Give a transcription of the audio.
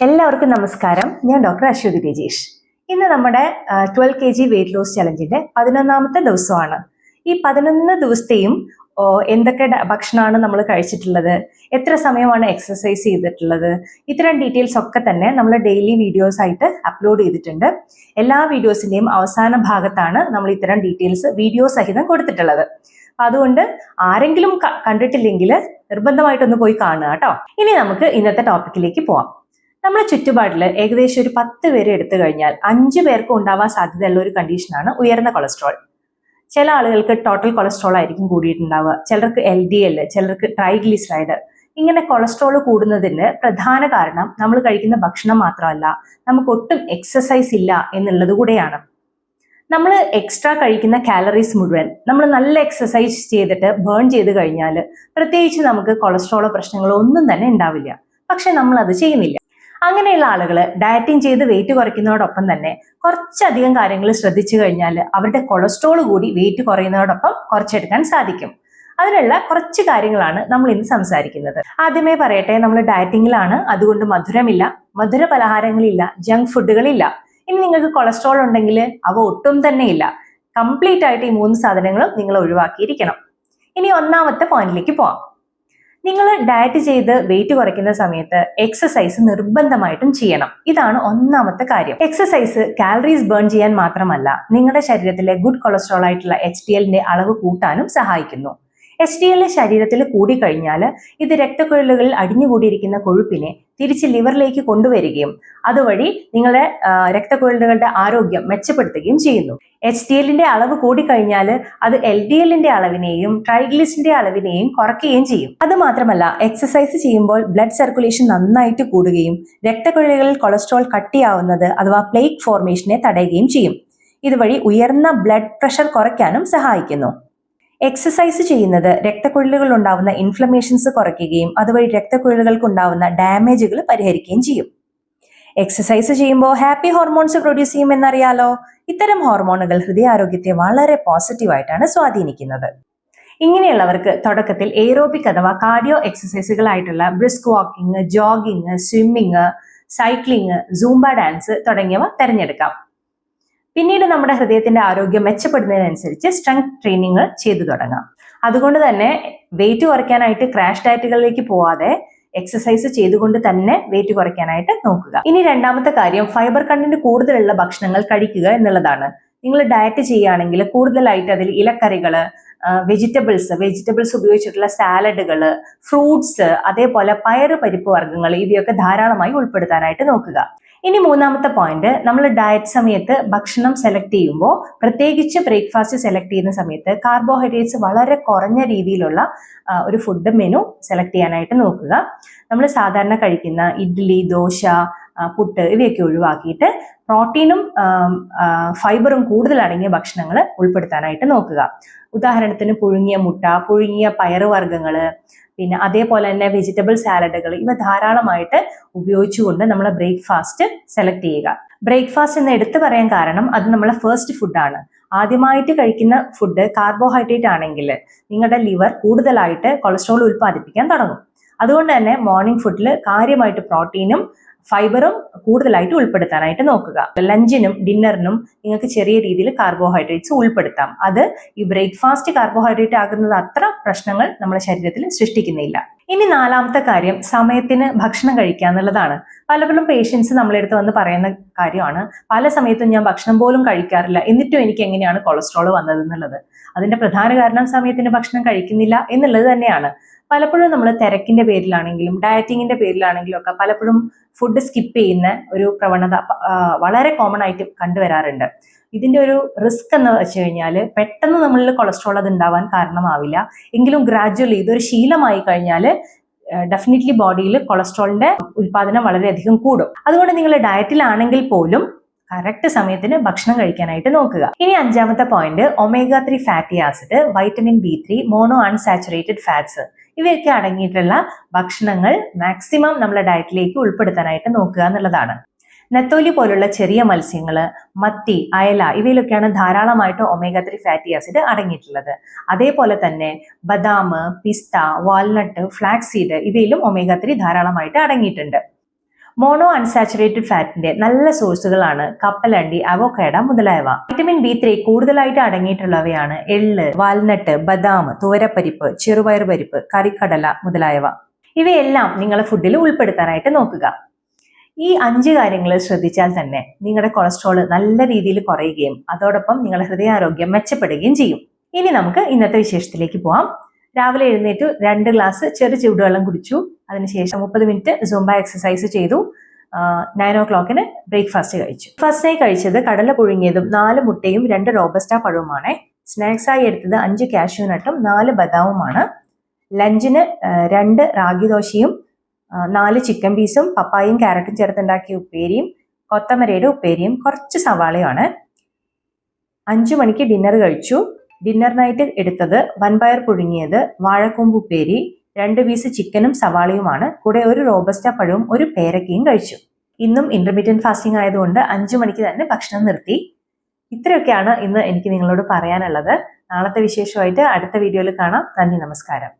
എല്ലാവർക്കും നമസ്കാരം. ഞാൻ ഡോക്ടർ അശ്വതി രജീഷ്. ഇന്ന് നമ്മുടെ 12 kg വെയിറ്റ് ലോസ് ചലഞ്ചിന്റെ 11ാമത്തെ ദിവസമാണ്. ഈ 11 ദിവസത്തെയും എന്തൊക്കെ ഭക്ഷണമാണ് നമ്മൾ കഴിച്ചിട്ടുള്ളത്, എത്ര സമയമാണ് എക്സസൈസ് ചെയ്തിട്ടുള്ളത്, ഇത്തരം ഡീറ്റെയിൽസ് ഒക്കെ തന്നെ നമ്മൾ ഡെയിലി വീഡിയോസ് ആയിട്ട് അപ്ലോഡ് ചെയ്തിട്ടുണ്ട്. എല്ലാ വീഡിയോസിന്റെയും അവസാന ഭാഗത്താണ് നമ്മൾ ഇത്തരം ഡീറ്റെയിൽസ് വീഡിയോ സഹിതം കൊടുത്തിട്ടുള്ളത്. അതുകൊണ്ട് ആരെങ്കിലും കണ്ടിട്ടില്ലെങ്കിൽ നിർബന്ധമായിട്ടൊന്ന് പോയി കാണുക കേട്ടോ. ഇനി നമുക്ക് ഇന്നത്തെ ടോപ്പിക്കിലേക്ക് പോവാം. നമ്മുടെ ചുറ്റുപാടിൽ ഏകദേശം ഒരു 10 പേരെ എടുത്തു കഴിഞ്ഞാൽ 5 പേർക്കും ഉണ്ടാവാൻ സാധ്യതയുള്ള ഒരു കണ്ടീഷനാണ് ഉയർന്ന കൊളസ്ട്രോൾ. ചില ആളുകൾക്ക് ടോട്ടൽ കൊളസ്ട്രോൾ ആയിരിക്കും കൂടിയിട്ടുണ്ടാവുക, ചിലർക്ക് LDL, ചിലർക്ക് ട്രൈഗ്ലിസറൈഡ്. ഇങ്ങനെ കൊളസ്ട്രോൾ കൂടുന്നതിന് പ്രധാന കാരണം നമ്മൾ കഴിക്കുന്ന ഭക്ഷണം മാത്രമല്ല, നമുക്ക് ഒട്ടും എക്സസൈസ് ഇല്ല എന്നുള്ളത് കൂടെയാണ്. നമ്മൾ എക്സ്ട്രാ കഴിക്കുന്ന കാലറീസ് മുഴുവൻ നമ്മൾ നല്ല എക്സസൈസ് ചെയ്തിട്ട് ബേൺ ചെയ്ത് കഴിഞ്ഞാൽ പ്രത്യേകിച്ച് നമുക്ക് കൊളസ്ട്രോളോ പ്രശ്നങ്ങളോ ഒന്നും തന്നെ ഉണ്ടാവില്ല. പക്ഷെ നമ്മൾ അത് ചെയ്യുന്നില്ല. അങ്ങനെയുള്ള ആളുകൾ ഡയറ്റിംഗ് ചെയ്ത് വെയിറ്റ് കുറയ്ക്കുന്നതോടൊപ്പം തന്നെ കുറച്ചധികം കാര്യങ്ങൾ ശ്രദ്ധിച്ചു കഴിഞ്ഞാൽ അവരുടെ കൊളസ്ട്രോൾ കൂടി വെയിറ്റ് കുറയുന്നതോടൊപ്പം കുറച്ചെടുക്കാൻ സാധിക്കും. അതിനുള്ള കുറച്ച് കാര്യങ്ങളാണ് നമ്മൾ ഇന്ന് സംസാരിക്കുന്നത്. ആദ്യമേ പറയട്ടെ, നമ്മൾ ഡയറ്റിങ്ങിലാണ്, അതുകൊണ്ട് മധുരമില്ല, മധുര പലഹാരങ്ങളില്ല, ജങ്ക് ഫുഡുകളില്ല. ഇനി നിങ്ങൾക്ക് കൊളസ്ട്രോൾ ഉണ്ടെങ്കിൽ അവ ഒട്ടും തന്നെ ഇല്ല. കംപ്ലീറ്റ് ആയിട്ട് ഈ 3 സാധനങ്ങളും നിങ്ങൾ ഒഴിവാക്കിയിരിക്കണം. ഇനി ഒന്നാമത്തെ പോയിന്റിലേക്ക് പോവാം. നിങ്ങൾ ഡയറ്റ് ചെയ്ത് വെയിറ്റ് കുറയ്ക്കുന്ന സമയത്ത് എക്സസൈസ് നിർബന്ധമായിട്ടും ചെയ്യണം. ഇതാണ് ഒന്നാമത്തെ കാര്യം. എക്സസൈസ് കാലറീസ് ബേൺ ചെയ്യാൻ മാത്രമല്ല, നിങ്ങളുടെ ശരീരത്തിലെ ഗുഡ് കൊളസ്ട്രോൾ ആയിട്ടുള്ള HDLന്റെ അളവ് കൂട്ടാനും സഹായിക്കുന്നു. HDL ശരീരത്തിൽ കൂടിക്കഴിഞ്ഞാൽ ഇത് രക്തക്കുഴലുകളിൽ അടിഞ്ഞുകൂടിയിരിക്കുന്ന കൊഴുപ്പിനെ തിരിച്ച് ലിവറിലേക്ക് കൊണ്ടുവരികയും അതുവഴി നിങ്ങളുടെ രക്തക്കുഴലുകളുടെ ആരോഗ്യം മെച്ചപ്പെടുത്തുകയും ചെയ്യുന്നു. HDLന്റെ അളവ് കൂടിക്കഴിഞ്ഞാൽ അത് LDLന്റെ അളവിനെയും ട്രൈഗ്ലിസറിഡിന്റെ അളവിനെയും കുറയ്ക്കുകയും ചെയ്യും. അത് മാത്രമല്ല, എക്സസൈസ് ചെയ്യുമ്പോൾ ബ്ലഡ് സർക്കുലേഷൻ നന്നായിട്ട് കൂടുകയും രക്തക്കുഴലുകളിൽ കൊളസ്ട്രോൾ കട്ടിയാവുന്നത് അഥവാ പ്ലേക്ക് ഫോർമേഷനെ തടയുകയും ചെയ്യും. ഇതുവഴി ഉയർന്ന ബ്ലഡ് പ്രഷർ കുറയ്ക്കാനും സഹായിക്കുന്നു. എക്സസൈസ് ചെയ്യുന്നത് രക്തക്കുഴലുകളിൽ ഉണ്ടാവുന്ന ഇൻഫ്ലമേഷൻസ് കുറയ്ക്കുകയും അതുവഴി രക്തക്കുഴലുകൾക്ക് ഉണ്ടാവുന്ന ഡാമേജുകൾ പരിഹരിക്കുകയും ചെയ്യും. എക്സസൈസ് ചെയ്യുമ്പോൾ ഹാപ്പി ഹോർമോൺസ് പ്രൊഡ്യൂസ് ചെയ്യും എന്നറിയാലോ. ഇത്തരം ഹോർമോണുകൾ ഹൃദയാരോഗ്യത്തെ വളരെ പോസിറ്റീവായിട്ടാണ് സ്വാധീനിക്കുന്നത്. ഇങ്ങനെയുള്ളവർക്ക് തുടക്കത്തിൽ എയ്റോബിക് അഥവാ കാർഡിയോ എക്സസൈസുകളായിട്ടുള്ള brisk walking, jogging, swimming, cycling, zumba dance തുടങ്ങിയവ തിരഞ്ഞെടുക്കാം. പിന്നീട് നമ്മുടെ ഹൃദയത്തിന്റെ ആരോഗ്യം മെച്ചപ്പെടുന്നതിനനുസരിച്ച് സ്ട്രെങ്ത് ട്രെയിനിങ് ചെയ്തു തുടങ്ങാം. അതുകൊണ്ട് തന്നെ വെയിറ്റ് കുറയ്ക്കാനായിട്ട് ക്രാഷ് ഡയറ്റുകളിലേക്ക് പോവാതെ എക്സസൈസ് ചെയ്തുകൊണ്ട് തന്നെ വെയിറ്റ് കുറയ്ക്കാനായിട്ട് നോക്കുക. ഇനി രണ്ടാമത്തെ കാര്യം, ഫൈബർ കണ്ടന്റ് കൂടുതലുള്ള ഭക്ഷണങ്ങൾ കഴിക്കുക എന്നുള്ളതാണ്. നിങ്ങൾ ഡയറ്റ് ചെയ്യുകയാണെങ്കിൽ കൂടുതലായിട്ട് അതിൽ ഇലക്കറികള്, വെജിറ്റബിൾസ് ഉപയോഗിച്ചിട്ടുള്ള സാലഡുകള്, ഫ്രൂട്ട്സ്, അതേപോലെ പയറ് പരിപ്പ് വർഗ്ഗങ്ങൾ ഇവയൊക്കെ ധാരാളമായി ഉൾപ്പെടുത്താനായിട്ട് നോക്കുക. ഇനി മൂന്നാമത്തെ പോയിന്റ്, നമ്മൾ ഡയറ്റ് സമയത്ത് ഭക്ഷണം സെലക്ട് ചെയ്യുമ്പോൾ, പ്രത്യേകിച്ച് ബ്രേക്ക്ഫാസ്റ്റ് സെലക്ട് ചെയ്യുന്ന സമയത്ത് കാർബോഹൈഡ്രേറ്റ്സ് വളരെ കുറഞ്ഞ രീതിയിലുള്ള ഒരു ഫുഡ് മെനു സെലക്ട് ചെയ്യാനായിട്ട് നോക്കുക. നമ്മൾ സാധാരണ കഴിക്കുന്ന ഇഡ്ഡലി, ദോശ, പുട്ട് ഇവയൊക്കെ ഒഴിവാക്കിയിട്ട് പ്രോട്ടീനും ഫൈബറും കൂടുതൽ അടങ്ങിയ ഭക്ഷണങ്ങൾ ഉൾപ്പെടുത്താനായിട്ട് നോക്കുക. ഉദാഹരണത്തിന് പുഴുങ്ങിയ മുട്ട, പുഴുങ്ങിയ പയറുവർഗ്ഗങ്ങള്, പിന്നെ അതേപോലെ തന്നെ വെജിറ്റബിൾ സാലഡുകൾ ഇവ ധാരാളമായിട്ട് ഉപയോഗിച്ചുകൊണ്ട് നമ്മളെ ബ്രേക്ക്ഫാസ്റ്റ് സെലക്ട് ചെയ്യുക. ബ്രേക്ക്ഫാസ്റ്റ് എന്ന് എടുത്തു പറയാൻ കാരണം അത് നമ്മളെ ഫസ്റ്റ് ഫുഡാണ്. ആദ്യമായിട്ട് കഴിക്കുന്ന ഫുഡ് കാർബോഹൈഡ്രേറ്റ് ആണെങ്കിൽ നിങ്ങളുടെ ലിവർ കൂടുതലായിട്ട് കൊളസ്ട്രോൾ ഉൽപ്പാദിപ്പിക്കാൻ തുടങ്ങും. അതുകൊണ്ട് തന്നെ മോർണിംഗ് ഫുഡിൽ കാര്യമായിട്ട് പ്രോട്ടീനും ഫൈബറും കൂടുതലായിട്ട് ഉൾപ്പെടുത്താനായിട്ട് നോക്കുക. ലഞ്ചിനും ഡിന്നറിനും നിങ്ങൾക്ക് ചെറിയ രീതിയിൽ കാർബോഹൈഡ്രേറ്റ്സ് ഉൾപ്പെടുത്താം. അത് ഈ ബ്രേക്ക്ഫാസ്റ്റ് കാർബോഹൈഡ്രേറ്റ് ആകുന്നത് അത്ര പ്രശ്നങ്ങൾ നമ്മുടെ ശരീരത്തിൽ സൃഷ്ടിക്കുന്നില്ല. ഇനി നാലാമത്തെ കാര്യം, സമയത്തിന് ഭക്ഷണം കഴിക്കുക എന്നുള്ളതാണ്. പലപ്പോഴും പേഷ്യൻസ് നമ്മളെ അടുത്ത് വന്ന് പറയുന്ന കാര്യമാണ്, പല സമയത്തും ഞാൻ ഭക്ഷണം പോലും കഴിക്കാറില്ല, എന്നിട്ടും എനിക്ക് എങ്ങനെയാണ് കൊളസ്ട്രോൾ വന്നത് എന്നുള്ളത്. അതിന്റെ പ്രധാന കാരണം സമയത്തിന് ഭക്ഷണം കഴിക്കുന്നില്ല എന്നുള്ളത് തന്നെയാണ്. പലപ്പോഴും നമ്മൾ തിരക്കിന്റെ പേരിലാണെങ്കിലും ഡയറ്റിങ്ങിന്റെ പേരിലാണെങ്കിലും ഒക്കെ പലപ്പോഴും ഫുഡ് സ്കിപ്പ് ചെയ്യുന്ന ഒരു പ്രവണത വളരെ കോമൺ ആയിട്ട് കണ്ടുവരാറുണ്ട്. ഇതിന്റെ ഒരു റിസ്ക് എന്ന് വെച്ച് കഴിഞ്ഞാൽ പെട്ടെന്ന് നമ്മളിൽ കൊളസ്ട്രോൾ അത് ഉണ്ടാവാൻ കാരണമാവില്ല, എങ്കിലും ഗ്രാജുവലി ഇതൊരു ശീലമായി കഴിഞ്ഞാൽ ഡെഫിനറ്റ്ലി ബോഡിയിൽ കൊളസ്ട്രോളിന്റെ ഉൽപാദനം വളരെയധികം കൂടും. അതുകൊണ്ട് നിങ്ങൾ ഡയറ്റിലാണെങ്കിൽ പോലും കറക്റ്റ് സമയത്തിന് ഭക്ഷണം കഴിക്കാനായിട്ട് നോക്കുക. ഇനി അഞ്ചാമത്തെ point, omega-3 fatty acid, vitamin B3, mono unsaturated fats ഇവയൊക്കെ അടങ്ങിയിട്ടുള്ള ഭക്ഷണങ്ങൾ മാക്സിമം നമ്മളെ ഡയറ്റിലേക്ക് ഉൾപ്പെടുത്താനായിട്ട് നോക്കുക എന്നുള്ളതാണ്. നെത്തോലി പോലുള്ള ചെറിയ മത്സ്യങ്ങള്, മത്തി, അയല ഇവയിലൊക്കെയാണ് ധാരാളമായിട്ട് omega-3 ഫാറ്റി ആസിഡ് അടങ്ങിയിട്ടുള്ളത്. അതേപോലെ തന്നെ ബദാം, പിസ്ത, വാൾനട്ട്, ഫ്ലാക്സ് സീഡ് ഇവയിലും omega-3 ധാരാളമായിട്ട് അടങ്ങിയിട്ടുണ്ട്. മോണോ അൺസാച്ചുറേറ്റഡ് ഫാറ്റിന്റെ നല്ല സോഴ്സുകളാണ് കപ്പലണ്ടി, അവോക്കാഡോ മുതലായവ. വിറ്റമിൻ B3 കൂടുതലായിട്ട് അടങ്ങിയിട്ടുള്ളവയാണ് എള്ള്, വാൽനട്ട്, ബദാം, തുവരപ്പരിപ്പ്, ചെറുപയർ പരിപ്പ്, കറിക്കടല മുതലായവ. ഇവയെല്ലാം നിങ്ങളുടെ ഫുഡിൽ ഉൾപ്പെടുത്താനായിട്ട് നോക്കുക. ഈ 5 കാര്യങ്ങൾ ശ്രദ്ധിച്ചാൽ തന്നെ നിങ്ങളുടെ കൊളസ്ട്രോൾ നല്ല രീതിയിൽ കുറയുകയും അതോടൊപ്പം നിങ്ങളുടെ ഹൃദയാരോഗ്യം മെച്ചപ്പെടുകയും ചെയ്യും. ഇനി നമുക്ക് ഇന്നത്തെ വിശേഷത്തിലേക്ക് പോവാം. രാവിലെ എഴുന്നേറ്റ് 2 ഗ്ലാസ് ചെറു ചൂടുവെള്ളം കുടിച്ചു. അതിനുശേഷം 30 മിനിറ്റ് സുംബ എക്സസൈസ് ചെയ്തു. 9 o'clock ബ്രേക്ക്ഫാസ്റ്റ് കഴിച്ചു. ഫസ്റ്റായി കഴിച്ചത് കടല പുഴുങ്ങിയതും 4 മുട്ടയും 2 റോബസ്റ്റ പഴവുമാണ്. സ്നാക്സായി എടുത്തത് 5 കാഷ്യൂ നട്ടും 4 ബദാമുമാണ്. ലഞ്ചിന് 2 റാഗി ദോശയും 4 ചിക്കൻ പീസും പപ്പായും ക്യാരറ്റും ചേർത്തുണ്ടാക്കിയ ഉപ്പേരിയും കൊത്തമരയുടെ ഉപ്പേരിയും കുറച്ച് സവാളയുമാണ്. 5 മണിക്ക് ഡിന്നർ കഴിച്ചു. ഡിന്നറിനായിട്ട് എടുത്തത് വൻപയർ പുഴുങ്ങിയത്, വാഴക്കൂമ്പ് ഉപ്പേരി, 2 പീസ് ചിക്കനും സവാളയുമാണ്. കൂടെ 1 റോബസ്റ്റ പഴവും 1 പേരക്കയും കഴിച്ചു. ഇന്നും ഇന്റർമീഡിയറ്റ് ഫാസ്റ്റിംഗ് ആയതുകൊണ്ട് 5 മണിക്ക് തന്നെ ഭക്ഷണം നിർത്തി. ഇത്രയൊക്കെയാണ് ഇന്ന് എനിക്ക് നിങ്ങളോട് പറയാനുള്ളത്. നാളത്തെ വിശേഷമായിട്ട് അടുത്ത വീഡിയോയിൽ കാണാം. നന്ദി, നമസ്കാരം.